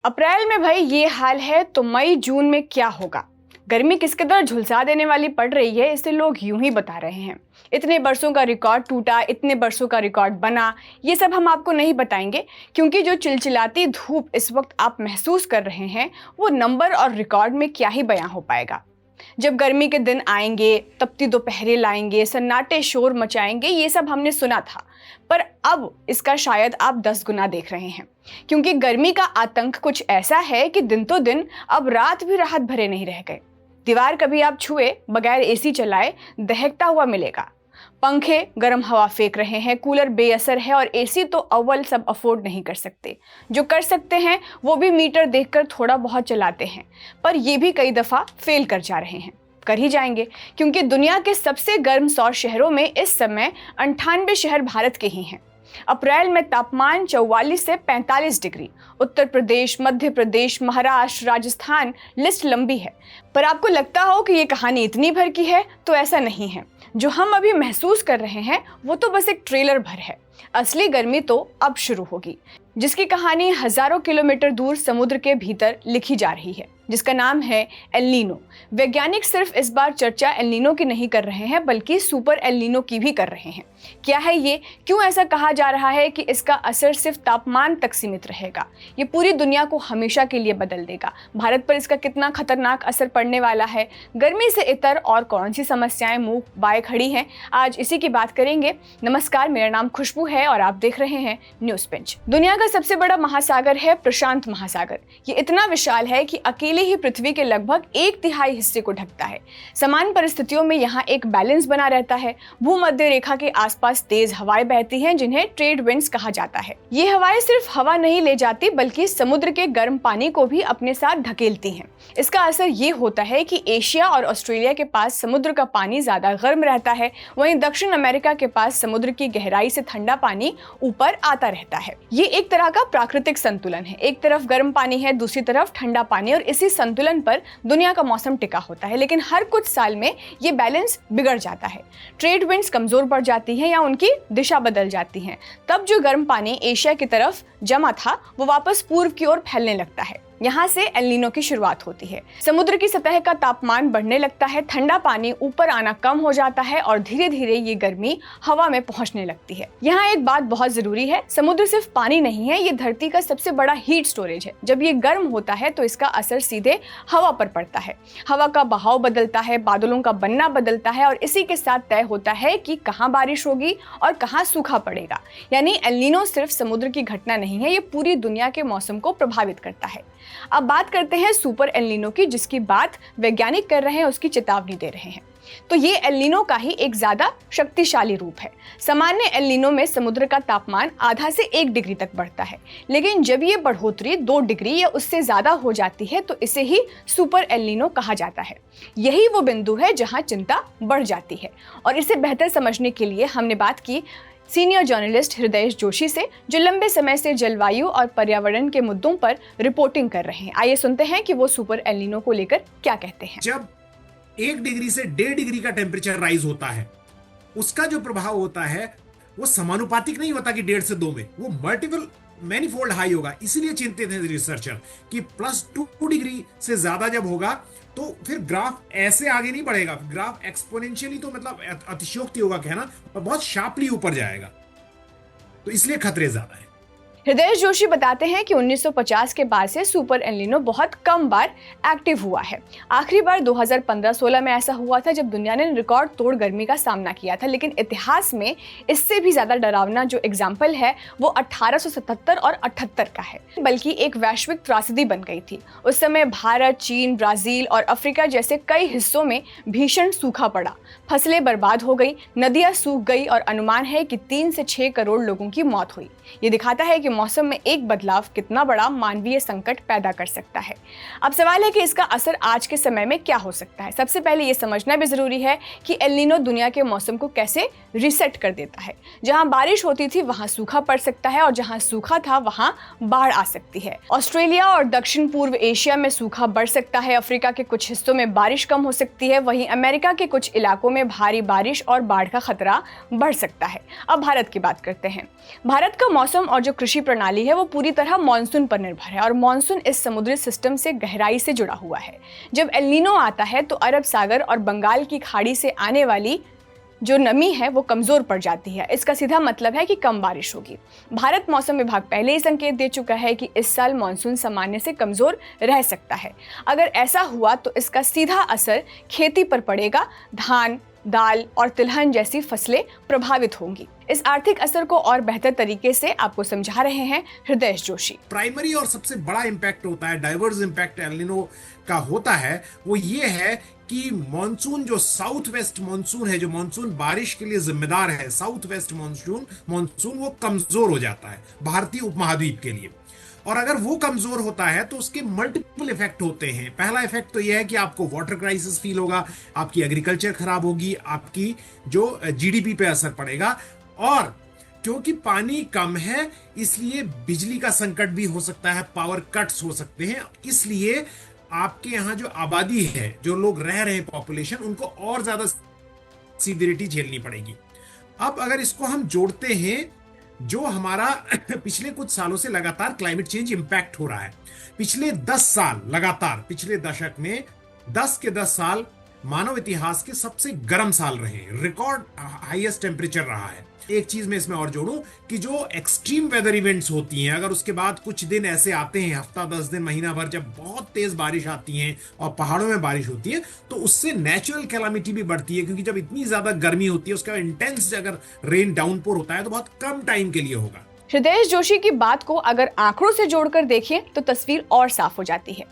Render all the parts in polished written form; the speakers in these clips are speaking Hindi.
अप्रैल में भाई ये हाल है तो मई जून में क्या होगा। गर्मी किस कदर झुलसा देने वाली पड़ रही है इसे लोग यूं ही बता रहे हैं। इतने बरसों का रिकॉर्ड टूटा, इतने बरसों का रिकॉर्ड बना, ये सब हम आपको नहीं बताएंगे क्योंकि जो चिलचिलाती धूप इस वक्त आप महसूस कर रहे हैं वो नंबर और रिकॉर्ड में क्या ही बयां हो पाएगा। जब गर्मी के दिन आएंगे, तपती दोपहरें लाएंगे, सन्नाटे शोर मचाएंगे, ये सब हमने सुना था, पर अब इसका शायद आप 10 गुना देख रहे हैं क्योंकि गर्मी का आतंक कुछ ऐसा है कि दिन तो दिन अब रात भी राहत भरे नहीं रह गए। दीवार कभी आप छुए बगैर एसी चलाए दहकता हुआ मिलेगा। पंखे गर्म हवा फेंक रहे हैं, कूलर बेअसर है और एसी तो अव्वल सब अफोर्ड नहीं कर सकते। जो कर सकते हैं वो भी मीटर देखकर थोड़ा बहुत चलाते हैं, पर ये भी कई दफ़ा फेल कर जा रहे हैं। कर ही जाएंगे क्योंकि दुनिया के सबसे गर्म 100 शहरों में इस समय 98 शहर भारत के ही हैं। अप्रैल में तापमान 44 से 45 डिग्री। उत्तर प्रदेश, मध्य प्रदेश, महाराष्ट्र, राजस्थान, लिस्ट लंबी है। पर आपको लगता हो कि ये कहानी इतनी भर की है, तो ऐसा नहीं है। जो हम अभी महसूस कर रहे हैं वो तो बस एक ट्रेलर भर है। असली गर्मी तो अब शुरू होगी, जिसकी कहानी हजारों किलोमीटर दूर समुद्र के भीतर लिखी जा रही है, जिसका नाम है एल नीनो। वैज्ञानिक सिर्फ इस बार चर्चा एल नीनो की नहीं कर रहे हैं बल्कि सुपर एल नीनो की भी कर रहे हैं। क्या है ये, क्यों ऐसा कहा जा रहा है कि इसका असर सिर्फ तापमान तक सीमित रहेगा? ये पूरी दुनिया को हमेशा के लिए बदल देगा। भारत पर इसका कितना खतरनाक असर पड़ने वाला है, गर्मी से इतर और कौन सी समस्याएं मुंह बाए खड़ी हैं, आज इसी की बात करेंगे। नमस्कार, मेरा नाम खुशबू है और आप देख रहे हैं न्यूज पिंच। दुनिया का सबसे बड़ा महासागर है प्रशांत महासागर। ये इतना विशाल है कि अकेले ही पृथ्वी के लगभग 1/3 हिस्से को ढकता है। समान परिस्थितियों में यहाँ एक बैलेंस बना रहता है। भूमध्य रेखा के आसपास तेज हवाएं बहती हैं जिन्हें ट्रेड विंड्स कहा जाता है। ये हवाएं सिर्फ हवा नहीं ले जाती बल्कि समुद्र के गर्म पानी को भी अपने साथ ढकेलती हैं। इसका असर ये होता है कि एशिया और ऑस्ट्रेलिया के पास समुद्र का पानी ज्यादा गर्म रहता है, वहीं दक्षिण अमेरिका के पास समुद्र की गहराई से ठंडा पानी ऊपर आता रहता है। ये एक तरह का प्राकृतिक संतुलन है। एक तरफ गर्म पानी है, दूसरी तरफ ठंडा पानी, और इसी संतुलन पर दुनिया का मौसम टिका होता है। लेकिन हर कुछ साल में ये बैलेंस बिगड़ जाता है। ट्रेड विंड्स कमजोर पड़ जाती हैं या उनकी दिशा बदल जाती हैं। तब जो गर्म पानी एशिया की तरफ जमा था वो वापस पूर्व की ओर फैलने लगता है। यहाँ से एल नीनो की शुरुआत होती है। समुद्र की सतह का तापमान बढ़ने लगता है, ठंडा पानी ऊपर आना कम हो जाता है और धीरे धीरे ये गर्मी हवा में पहुंचने लगती है। यहाँ एक बात बहुत जरूरी है, समुद्र सिर्फ पानी नहीं है, ये धरती का सबसे बड़ा हीट स्टोरेज है। जब ये गर्म होता है तो इसका असर सीधे हवा पर पड़ता है। हवा का बहाव बदलता है, बादलों का बनना बदलता है और इसी के साथ तय होता है कि कहाँ बारिश होगी और कहाँ सूखा पड़ेगा। यानी एल नीनो सिर्फ समुद्र की घटना नहीं है, ये पूरी दुनिया के मौसम को प्रभावित करता है। अब बात करते हैं सुपर एल नीनो की, जिसकी बात वैज्ञानिक कर रहे हैं, उसकी चेतावनी दे रहे हैं। तो ये एल नीनो का ही एक ज्यादा शक्तिशाली रूप है। सामान्य एल नीनो में समुद्र का तापमान आधा से 1 डिग्री तक बढ़ता है, लेकिन जब ये बढ़ोतरी 2 डिग्री या उससे ज्यादा हो जाती है तो इसे ही सुपर एल नीनो कहा जाता है। यही वो बिंदु है जहां चिंता बढ़ जाती है और इसे बेहतर समझने के लिए हमने बात की सीनियर जर्नलिस्ट हृदय जोशी से, जो लंबे समय से जलवायु और पर्यावरण के मुद्दों पर रिपोर्टिंग कर रहे हैं। आइए सुनते हैं कि वो सुपर एल नीनो को लेकर क्या कहते हैं। जब 1 डिग्री से 1.5 डिग्री का टेम्परेचर राइज होता है, उसका जो प्रभाव होता है वो समानुपातिक नहीं होता कि 1.5 से 2 में, वो मल्टीपल मैनीफोल्ड हाई होगा। इसीलिए चिंतित है रिसर्चर कि +2 डिग्री से ज्यादा जब होगा तो फिर ग्राफ ऐसे आगे नहीं बढ़ेगा, ग्राफ एक्सपोनेंशियली, तो मतलब अतिशयोक्ति होगा कहना, और बहुत शार्पली ऊपर जाएगा। तो इसलिए खतरे ज्यादा है। हृदय जोशी बताते हैं कि 1950 के बाद से सुपर एल नीनो बहुत कम बार एक्टिव हुआ है। आखिरी बार 2015-16 में ऐसा हुआ था जब दुनिया ने रिकॉर्ड तोड़ गर्मी का सामना किया था, लेकिन इतिहास में इससे भी ज्यादा डरावना जो एग्जाम्पल है वो 1877 और 78 का है, बल्कि एक वैश्विक त्रासदी बन गई थी। उस समय भारत, चीन, ब्राजील और अफ्रीका जैसे कई हिस्सों में भीषण सूखा पड़ा, फसलें बर्बाद हो गई, नदियां सूख गई और अनुमान है कि 3 से 6 करोड़ लोगों की मौत हुई। ये दिखाता है कि मौसम में एक बदलाव कितना बड़ा मानवीय संकट पैदा कर सकता है। अब सवाल है कि इसका असर आज के समय में क्या हो सकता है। सबसे पहले ये समझना भी जरूरी है कि एल नीनो दुनिया के मौसम को कैसे रिसेट कर देता है। जहां बारिश होती थी वहां सूखा पड़ सकता है और जहां सूखा था वहां बाढ़ आ सकती है। ऑस्ट्रेलिया और दक्षिण पूर्व एशिया में सूखा बढ़ सकता है, अफ्रीका के कुछ हिस्सों में बारिश कम हो सकती है, वहीं अमेरिका के कुछ इलाकों में भारी बारिश और बाढ़ का खतरा बढ़ सकता है। अब भारत की बात करते हैं। भारत का मौसम और जो कृषि कृषि प्रणाली है वो पूरी तरह मानसून पर निर्भर है और मानसून इस समुद्री सिस्टम से गहराई से जुड़ा हुआ है। जब एल नीनो आता है तो अरब सागर और बंगाल की खाड़ी से आने वाली जो नमी है वो कमजोर पड़ जाती है। इसका सीधा मतलब है कि कम बारिश होगी। भारत मौसम विभाग पहले ही संकेत दे चुका है कि इस साल मानसून सामान्य से कमजोर रह सकता है। अगर ऐसा हुआ तो इसका सीधा असर खेती पर पड़ेगा। धान, दाल और तिलहन जैसी फसलें प्रभावित होंगी। इस आर्थिक असर को और बेहतर तरीके से आपको समझा रहे हैं हृदय जोशी। प्राइमरी और सबसे बड़ा इंपैक्ट होता है, डाइवर्स इंपैक्ट एल नीनो का होता है, वो ये है कि मॉनसून जो साउथ वेस्ट मॉनसून है, जो मॉनसून बारिश के लिए जिम्मेदार है, साउथ वेस्ट मॉनसून वो कमजोर हो जाता है भारतीय उपमहाद्वीप के लिए। और अगर वो कमजोर होता है तो उसके मल्टीपल इफेक्ट होते हैं। पहला इफेक्ट तो यह है कि आपको वाटर क्राइसिस फील होगा, आपकी एग्रीकल्चर खराब होगी, आपकी जो जीडीपी पे असर पड़ेगा। और क्योंकि पानी कम है इसलिए बिजली का संकट भी हो सकता है, पावर कट्स हो सकते हैं। इसलिए आपके यहाँ जो आबादी है, जो लोग रह रहे हैं पॉपुलेशन, उनको और ज्यादा सीवियरिटी झेलनी पड़ेगी। अब अगर इसको हम जोड़ते हैं जो हमारा पिछले कुछ सालों से लगातार क्लाइमेट चेंज इंपैक्ट हो रहा है, पिछले 10 साल लगातार, पिछले दशक में 10 के 10 साल मानव इतिहास के सबसे गर्म साल रहे, रिकॉर्ड हाईएस्ट टेम्परेचर रहा है। एक चीज मैं इसमें और जोड़ूं कि जो एक्सट्रीम वेदर इवेंट्स होती हैं, अगर उसके बाद कुछ दिन ऐसे आते हैं, हफ्ता 10 दिन, महीना भर, जब बहुत तेज बारिश आती है और पहाड़ों में बारिश होती है, तो उससे नेचुरल कैलामिटी भी बढ़ती है। क्योंकि जब इतनी ज्यादा गर्मी होती है, उसका इंटेंस अगर रेन डाउनपोर होता है तो बहुत कम टाइम के लिए होगा। हृदय जोशी की बात को अगर आंकड़ों से जोड़कर देखें तो तस्वीर और साफ हो जाती है।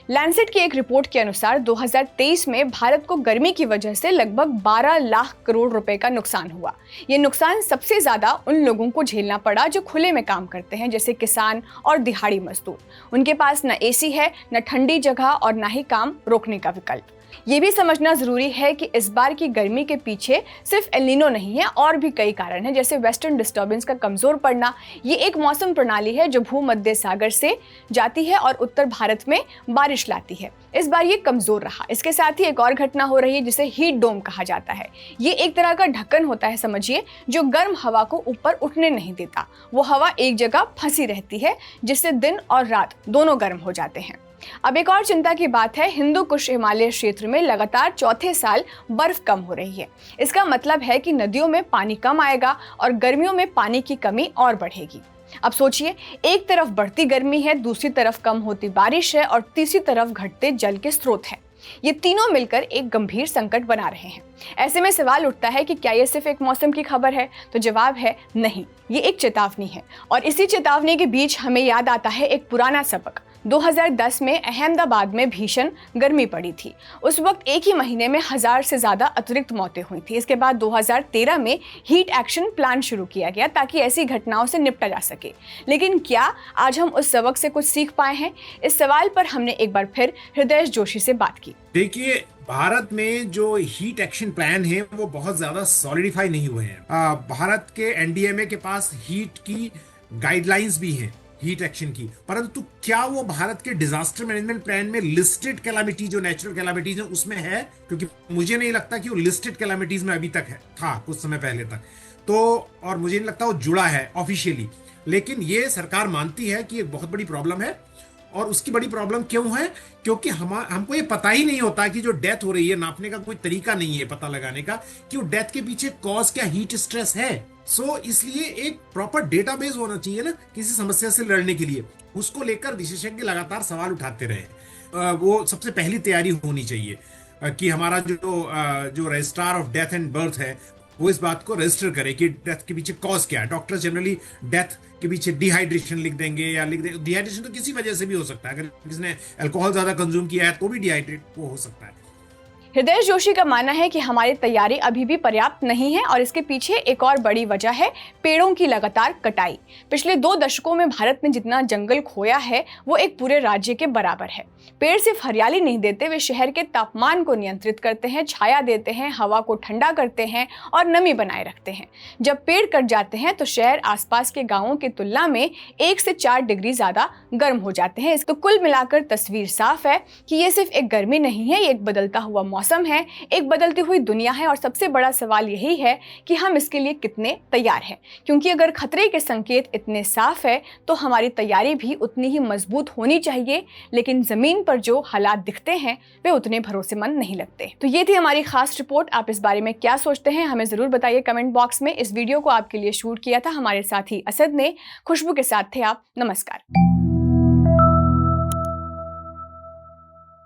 लैंसेट की एक रिपोर्ट के अनुसार 2023 में भारत को गर्मी की वजह से लगभग 12 लाख करोड़ रुपए का नुकसान हुआ। ये नुकसान सबसे ज्यादा उन लोगों को झेलना पड़ा जो खुले में काम करते हैं, जैसे किसान और दिहाड़ी मजदूर। उनके पास न एसी है, न ठंडी जगह और न ही काम रोकने का विकल्प। ये भी समझना जरूरी है कि इस बार की गर्मी के पीछे सिर्फ एल नीनो नहीं है, और भी कई कारण हैं, जैसे वेस्टर्न डिस्टर्बेंस का कमजोर पड़ना। ये एक मौसम प्रणाली है जो भूमध्य सागर से जाती है और उत्तर भारत में बारिश लाती है। इस बार ये कमजोर रहा। इसके साथ ही एक और घटना हो रही है जिसे हीट डोम कहा जाता है। ये एक तरह का ढक्कन होता है, समझिए, जो गर्म हवा को ऊपर उठने नहीं देता। वो हवा एक जगह फंसी रहती है जिससे दिन और रात दोनों गर्म हो जाते हैं। अब एक और चिंता की बात है, हिंदू कुश हिमालय क्षेत्र में लगातार चौथे साल बर्फ कम हो रही है। इसका मतलब है कि नदियों में पानी कम आएगा और गर्मियों में पानी की कमी और बढ़ेगी। अब सोचिए, एक तरफ बढ़ती गर्मी है, दूसरी तरफ कम होती बारिश है और तीसरी तरफ घटते जल के स्रोत हैं। ये तीनों मिलकर एक गंभीर संकट बना रहे हैं। ऐसे में सवाल उठता है कि क्या ये सिर्फ एक मौसम की खबर है? तो जवाब है नहीं, ये एक चेतावनी है। और इसी चेतावनी के बीच हमें याद आता है एक पुराना सबक। 2010 में अहमदाबाद में भीषण गर्मी पड़ी थी। उस वक्त एक ही महीने में 1000 से ज्यादा अतिरिक्त मौतें हुई थी। इसके बाद 2013 में हीट एक्शन प्लान शुरू किया गया ताकि ऐसी घटनाओं से निपटा जा सके। लेकिन क्या आज हम उस सबक से कुछ सीख पाए हैं? इस सवाल पर हमने एक बार फिर हृदय जोशी से बात की। देखिए, भारत में जो हीट एक्शन प्लान है वो बहुत ज्यादा सॉलिडिफाई नहीं हुए हैं। भारत के एनडीएमए के पास हीट की गाइडलाइंस भी हैं, हीट एक्शन की, परंतु क्या वो भारत के डिजास्टर मैनेजमेंट प्लान में लिस्टेड कैलामिटी, जो नेचुरल कैलामिटीज है, उसमें है? क्योंकि मुझे नहीं लगता कि वो लिस्टेड कैलामिटीज में अभी तक है, था कुछ समय पहले तक तो, और मुझे नहीं लगता वो जुड़ा है ऑफिशियली। लेकिन ये सरकार मानती है कि एक बहुत बड़ी प्रॉब्लम है। और उसकी बड़ी प्रॉब्लम क्यों है? क्योंकि हमको ये पता ही नहीं होता कि जो डेथ हो रही है, नापने का कोई तरीका नहीं है पता लगाने का कि वो डेथ के पीछे कॉज क्या हीट स्ट्रेस है। इसलिए एक प्रॉपर डेटाबेस होना चाहिए ना किसी समस्या से लड़ने के लिए। उसको लेकर विशेषज्ञ लगातार सवाल उठाते रहे। वो सबसे पहली तैयारी होनी चाहिए कि हमारा जो registrar of death and birth है वो इस बात को रजिस्टर करे कि डेथ के पीछे कॉज क्या है। डॉक्टर जनरली डेथ के पीछे डिहाइड्रेशन लिख देंगे, या लिख देंगे डिहाइड्रेशन तो किसी वजह से भी हो सकता है, अगर किसी ने अल्कोहल ज्यादा कंज्यूम किया है तो भी डिहाइड्रेट वो हो सकता है। हृदय जोशी का मानना है कि हमारी तैयारी अभी भी पर्याप्त नहीं है और इसके पीछे एक और बड़ी वजह है पेड़ों की लगातार कटाई। पिछले 2 दशकों में भारत ने जितना जंगल खोया है वो एक पूरे राज्य के बराबर है। पेड़ सिर्फ हरियाली नहीं देते, वे शहर के तापमान को नियंत्रित करते हैं, छाया देते हैं, हवा को ठंडा करते हैं और नमी बनाए रखते हैं। जब पेड़ कट जाते हैं तो शहर आसपास के गांवों की तुलना में 1 से 4 डिग्री ज्यादा गर्म हो जाते हैं। तो कुल मिलाकर तस्वीर साफ है कि ये सिर्फ एक गर्मी नहीं है, ये एक बदलता हुआ मौसम है, एक बदलती हुई दुनिया है और सबसे बड़ा सवाल यही है कि हम इसके लिए कितने तैयार हैं। क्योंकि अगर खतरे के संकेत इतने साफ है तो हमारी तैयारी भी उतनी ही मजबूत होनी चाहिए, लेकिन ज़मीन पर जो हालात दिखते हैं वे उतने भरोसेमंद नहीं लगते। तो ये थी हमारी खास रिपोर्ट। आप इस बारे में क्या सोचते हैं हमें ज़रूर बताइए कमेंट बॉक्स में। इस वीडियो को आपके लिए शूट किया था हमारे साथी असद ने, खुशबू के साथ थे आप। नमस्कार।